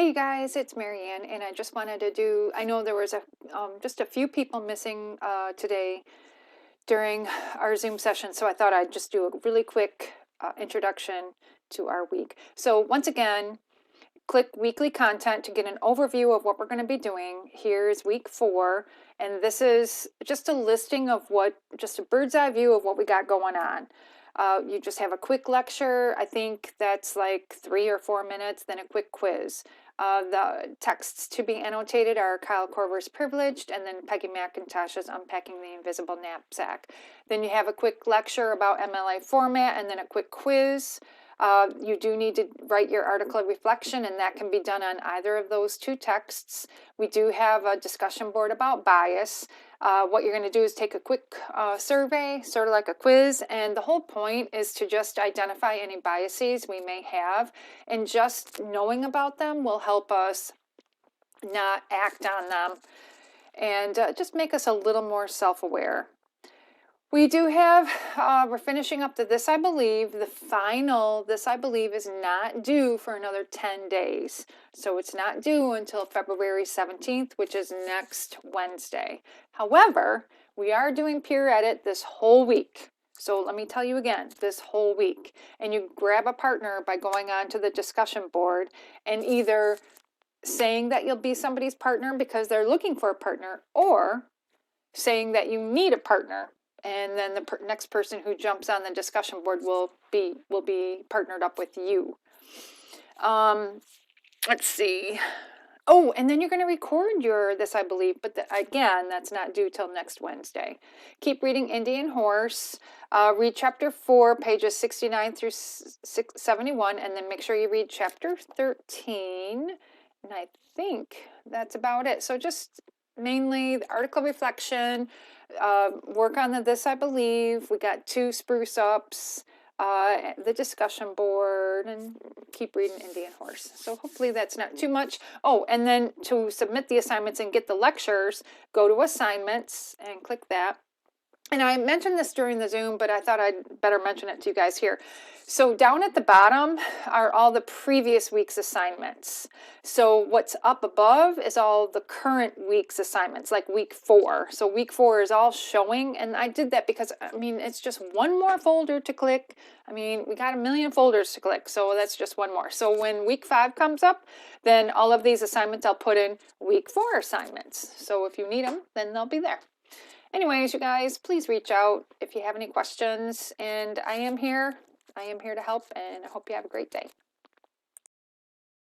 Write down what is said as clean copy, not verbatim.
Hey guys, it's Marianne, and I just wanted to do, I know there was just a few people missing today during our Zoom session, so I thought I'd just do a really quick introduction to our week. So once again, click weekly content to get an overview of what we're going to be doing. Here's week 4, and this is just a listing of just a bird's eye view of what we got going on. You just have a quick lecture. I think that's like 3 or 4 minutes, then a quick quiz. The texts to be annotated are Kyle Korver's Privileged, and then Peggy McIntosh's Unpacking the Invisible Knapsack. Then you have a quick lecture about MLA format, and then a quick quiz. You do need to write your article of reflection, and that can be done on either of those 2 texts. We do have a discussion board about bias. What you're going to do is take a quick survey, sort of like a quiz, and the whole point is to just identify any biases we may have, and just knowing about them will help us not act on them and just make us a little more self-aware. We do have, we're finishing up This I Believe. The final This I Believe is not due for another 10 days. So it's not due until February 17th, which is next Wednesday. However, we are doing peer edit this whole week. So let me tell you again, this whole week. And you grab a partner by going on to the discussion board and either saying that you'll be somebody's partner because they're looking for a partner, or saying that you need a partner. And then the next person who jumps on the discussion board will be partnered up with you. Let's see. Oh, and then you're going to record your This I Believe, but again, that's not due till next Wednesday. Keep reading Indian Horse. Read chapter 4, pages 69 through 71, and then make sure you read chapter 13. And I think that's about it. So just mainly the article reflection, work on the This I Believe. We got 2 spruce ups, the discussion board, and keep reading Indian Horse. So hopefully that's not too much. Oh, and then to submit the assignments and get the lectures, go to assignments and click that. And I mentioned this during the Zoom, but I thought I'd better mention it to you guys here. So down at the bottom are all the previous week's assignments. So what's up above is all the current week's assignments, like week 4. So week 4 is all showing, and I did that because, I mean, it's just one more folder to click. I mean, we got a million folders to click, so that's just one more. So when week 5 comes up, then all of these assignments I'll put in week 4 assignments. So if you need them, then they'll be there. Anyways, you guys, please reach out if you have any questions, and I am here to help, and I hope you have a great day.